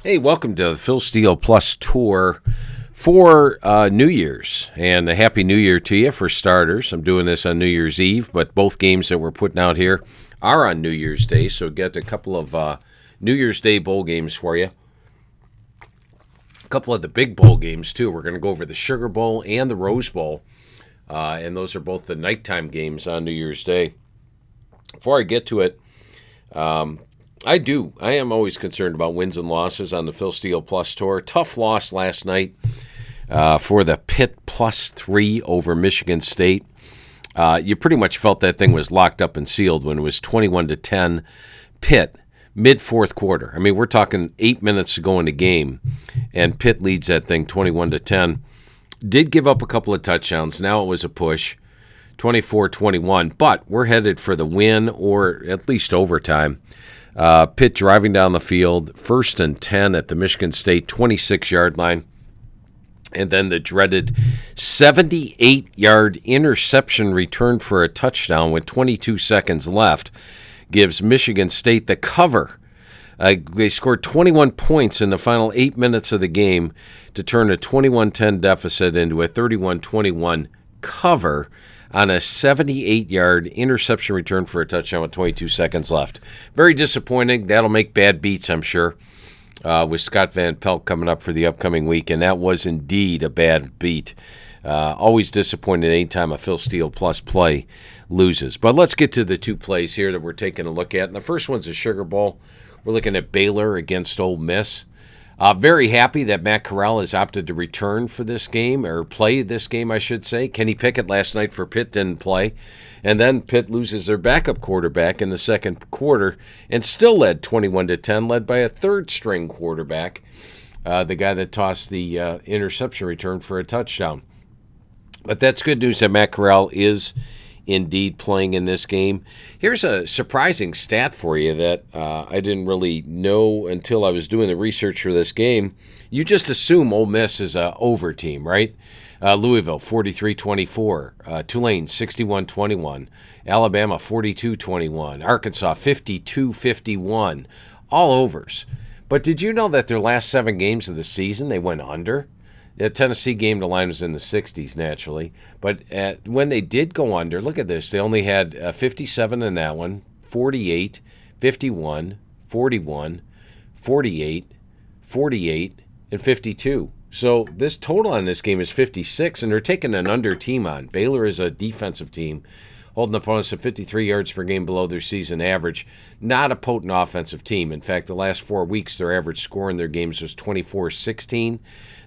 Hey, welcome to the Phil Steele Plus tour for New Year's. And a Happy New Year to you for starters. I'm doing this on New Year's Eve, but both games that we're putting out here are on New Year's Day. So get a couple of New Year's Day bowl games for you. A couple of the big bowl games, too. We're going to go over the Sugar Bowl and the Rose Bowl. And those are both the nighttime games on New Year's Day. Before I get to it, I am always concerned about wins and losses on the Phil Steele Plus tour. Tough loss last night for the Pitt +3 over Michigan State. You pretty much felt that thing was locked up and sealed when it was 21-10 Pitt mid-fourth quarter. I mean, we're talking 8 minutes to go in the game, and Pitt leads that thing 21-10. Did give up a couple of touchdowns. Now it was a push, 24-21, but we're headed for the win or at least overtime. Pitt driving down the field, 1st and 10 at the Michigan State 26-yard line. And then the dreaded 78-yard interception return for a touchdown with 22 seconds left gives Michigan State the cover. They scored 21 points in the final 8 minutes of the game to turn a 21-10 deficit into a 31-21 cover on a 78-yard interception return for a touchdown with 22 seconds left. Very disappointing. That'll make bad beats, I'm sure, with Scott Van Pelt coming up for the upcoming week, and that was indeed a bad beat. Always disappointed anytime a Phil Steele Plus play loses. But let's get to the two plays here that we're taking a look at. And the first one's the Sugar Bowl. We're looking at Baylor against Ole Miss. Very happy that Matt Corral has opted to return for this game, or play this game, I should say. Kenny Pickett last night for Pitt didn't play. And then Pitt loses their backup quarterback in the second quarter and still led 21-10, led by a third-string quarterback, the guy that tossed the interception return for a touchdown. But that's good news that Matt Corral is indeed playing in this game. Here's a surprising stat for you that I didn't really know until I was doing the research for this game. You just assume Ole Miss is a over team, right? Louisville 43-24, Tulane 61-21, Alabama 42-21, Arkansas 52-51, all overs. But did you know that their last 7 games of the season they went under? The Tennessee game, the line was in the 60s, naturally. But when they did go under, look at this. They only had 57 in that one, 48, 51, 41, 48, 48, and 52. So this total on this game is 56, and they're taking an under team on. Baylor is a defensive team, holding opponents to 53 yards per game below their season average. Not a potent offensive team. In fact, the last 4 weeks, their average score in their games was 24-16.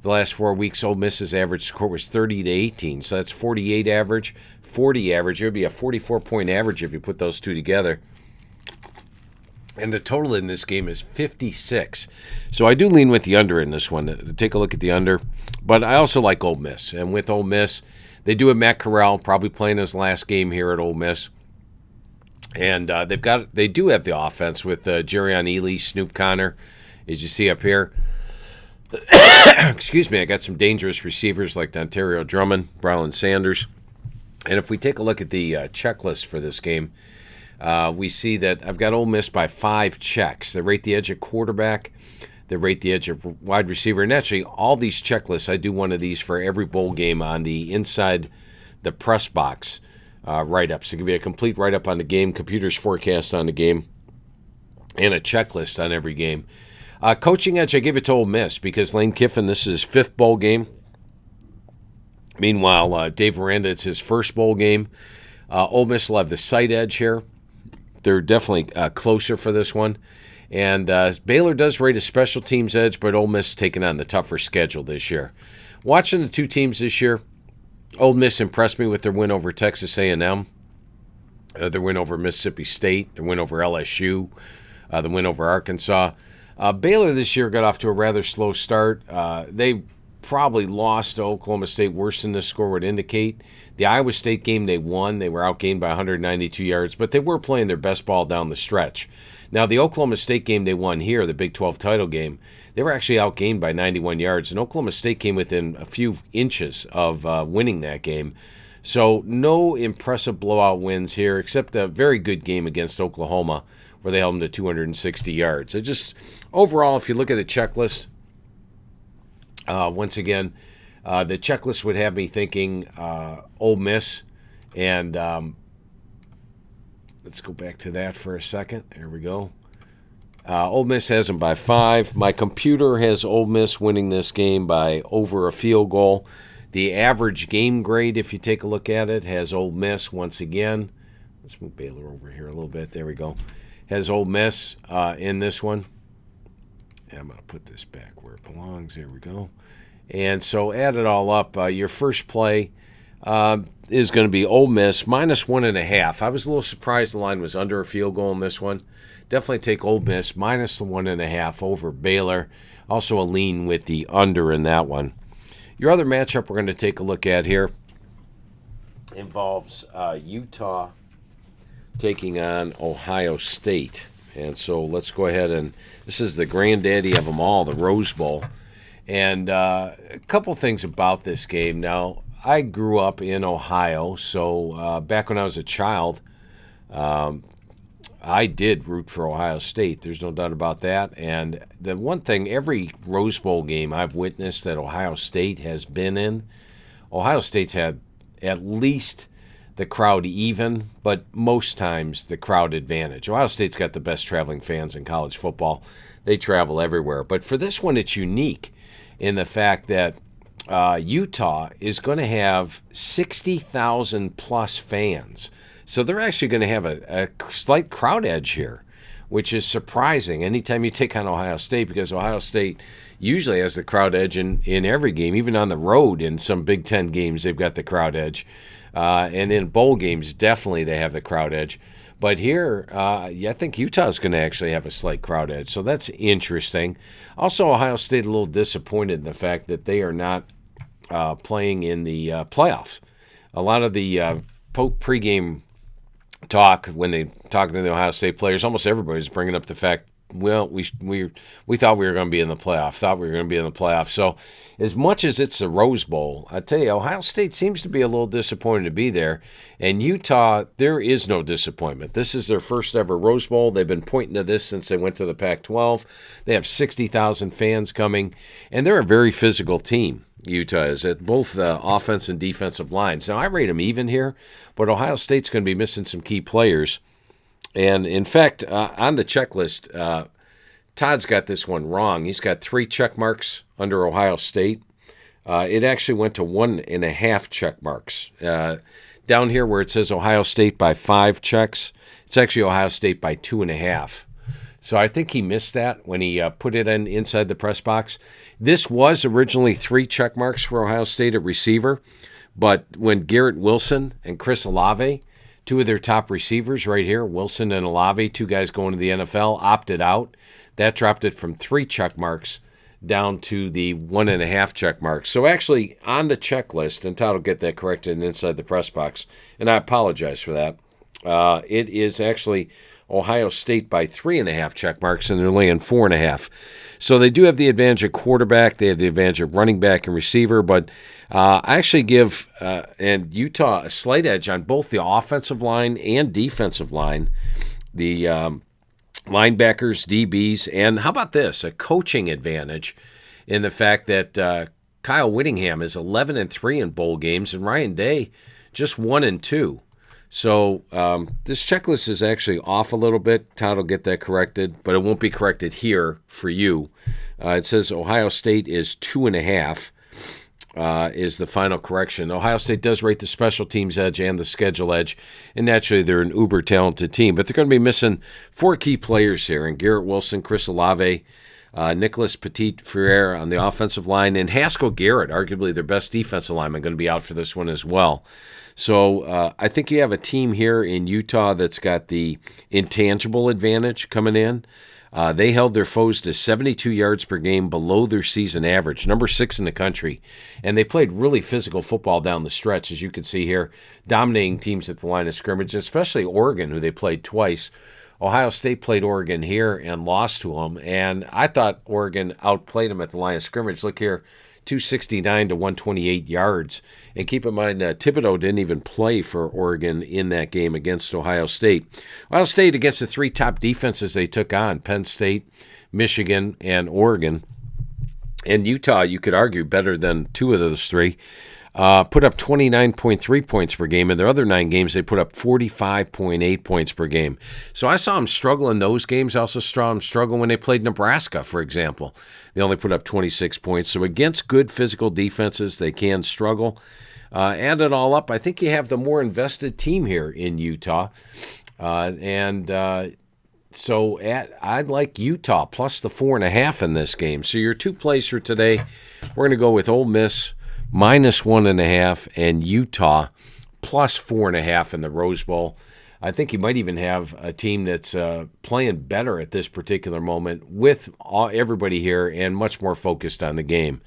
The last 4 weeks, Ole Miss's average score was 30-18. So that's 48 average, 40 average. It would be a 44-point average if you put those two together. And the total in this game is 56. So I do lean with the under in this one. To take a look at the under. But I also like Ole Miss. And with Ole Miss, they do have Matt Corral probably playing his last game here at Ole Miss. And they do have the offense with Jerrion Ealy, Snoop Connor, as you see up here. Excuse me, I got some dangerous receivers like Ontario Drummond, Braylon Sanders. And if we take a look at the checklist for this game, we see that I've got Ole Miss by 5 checks. They rate the edge at quarterback. They rate the edge of wide receiver. And actually, all these checklists, I do one of these for every bowl game on the inside the press box write-ups. To give you a complete write-up on the game, computer's forecast on the game, and a checklist on every game. Coaching edge, I give it to Ole Miss because Lane Kiffin, this is his 5th bowl game. Meanwhile, Dave Aranda, it's his 1st bowl game. Ole Miss will have the sight edge here. They're definitely closer for this one. And Baylor does rate a special teams edge, but Ole Miss is taking on the tougher schedule this year. Watching the two teams this year, Ole Miss impressed me with their win over Texas A&M, their win over Mississippi State, their win over LSU, the win over Arkansas. Baylor this year got off to a rather slow start. They probably lost to Oklahoma State worse than this score would indicate. The Iowa State game they won. They were outgained by 192 yards, but they were playing their best ball down the stretch. Now, the Oklahoma State game they won here, the Big 12 title game, they were actually outgained by 91 yards, and Oklahoma State came within a few inches of winning that game. So no impressive blowout wins here, except a very good game against Oklahoma, where they held them to 260 yards. It just, overall, if you look at the checklist, once again, the checklist would have me thinking Ole Miss. And let's go back to that for a second. There we go. Ole Miss has them by 5. My computer has Ole Miss winning this game by over a field goal. The average game grade, if you take a look at it, has Ole Miss once again. Let's move Baylor over here a little bit. There we go. Has Ole Miss in this one. And I'm going to put this back where it belongs. There we go. And so add it all up. Your first play is going to be Ole Miss minus 1.5. I was a little surprised the line was under a field goal in this one. Definitely take Ole Miss minus the 1.5 over Baylor. Also a lean with the under in that one. Your other matchup we're going to take a look at here involves Utah taking on Ohio State. And so let's go ahead and this is the granddaddy of them all, the Rose Bowl. And a couple things about this game. Now, I grew up in Ohio, so back when I was a child, I did root for Ohio State. There's no doubt about that. And the one thing, every Rose Bowl game I've witnessed that Ohio State has been in, Ohio State's had at least the crowd even, but most times the crowd advantage. Ohio State's got the best traveling fans in college football. They travel everywhere. But for this one, it's unique in the fact that Utah is going to have 60,000 plus fans. So they're actually going to have a slight crowd edge here, which is surprising anytime you take on Ohio State, because Ohio State usually has the crowd edge in every game, even on the road in some Big Ten games, they've got the crowd edge. And in bowl games, definitely they have the crowd edge. But here, I think Utah's going to actually have a slight crowd edge, so that's interesting. Also, Ohio State a little disappointed in the fact that they are not playing in the playoffs. A lot of the pregame talk when they talking to the Ohio State players, almost everybody's bringing up the fact, well, we thought we were going to be in the playoff. So as much as it's the Rose Bowl, I tell you, Ohio State seems to be a little disappointed to be there. And Utah, there is no disappointment. This is their first ever Rose Bowl. They've been pointing to this since they went to the Pac-12. They have 60,000 fans coming, and they're a very physical team. Utah is at both offense and defensive lines. Now, I rate them even here, but Ohio State's going to be missing some key players. And, in fact, on the checklist, Todd's got this one wrong. He's got 3 check marks under Ohio State. It actually went to 1.5 check marks. Down here where it says Ohio State by 5 checks, it's actually Ohio State by 2.5. So I think he missed that when he put it inside the press box. This was originally 3 check marks for Ohio State at receiver, but when Garrett Wilson and Chris Olave, 2 of their top receivers right here, Wilson and Olave, 2 guys going to the NFL, opted out, that dropped it from 3 check marks down to the 1.5 check marks. So actually on the checklist, and Todd will get that corrected inside the press box, and I apologize for that, it is actually Ohio State by 3.5 check marks, and they're laying 4.5. So they do have the advantage of quarterback. They have the advantage of running back and receiver, but I actually give and Utah a slight edge on both the offensive line and defensive line, the linebackers, DBs, and how about this? A coaching advantage in the fact that Kyle Whittingham is 11-3 in bowl games, and Ryan Day just 1-2. So this checklist is actually off a little bit. Todd will get that corrected, but it won't be corrected here for you. It says Ohio State is 2.5 is the final correction. Ohio State does rate the special teams edge and the schedule edge, and naturally they're an uber-talented team. But they're going to be missing 4 key players here, and Garrett Wilson, Chris Olave, Nicholas Petit-Frere on the offensive line, and Haskell Garrett, arguably their best defensive lineman, going to be out for this one as well. So I think you have a team here in Utah that's got the intangible advantage coming in. They held their foes to 72 yards per game below their season average, number 6 in the country. And they played really physical football down the stretch, as you can see here, dominating teams at the line of scrimmage, especially Oregon, who they played twice. Ohio State played Oregon here and lost to them, and I thought Oregon outplayed them at the line of scrimmage. Look here, 269 to 128 yards. And keep in mind, Thibodeau didn't even play for Oregon in that game against Ohio State. Ohio State against the three top defenses they took on, Penn State, Michigan, and Oregon. And Utah, you could argue, better than two of those three. Put up 29.3 points per game. In their other 9 games, they put up 45.8 points per game. So I saw them struggle in those games. I also saw them struggle when they played Nebraska, for example. They only put up 26 points. So against good physical defenses, they can struggle. Add it all up, I think you have the more invested team here in Utah. So I'd like Utah plus the 4.5 in this game. So your 2 plays for today, we're going to go with Ole Miss minus 1.5 and Utah plus 4.5 in the Rose Bowl. I think you might even have a team that's playing better at this particular moment with everybody here and much more focused on the game.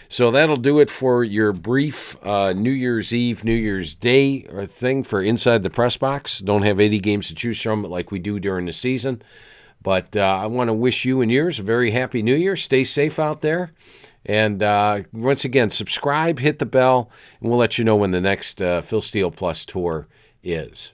So that'll do it for your brief New Year's Eve, New Year's Day thing for Inside the Press Box. Don't have 80 games to choose from like we do during the season. But I want to wish you and yours a very happy New Year. Stay safe out there. And once again, subscribe, hit the bell, and we'll let you know when the next Phil Steele Plus tour is.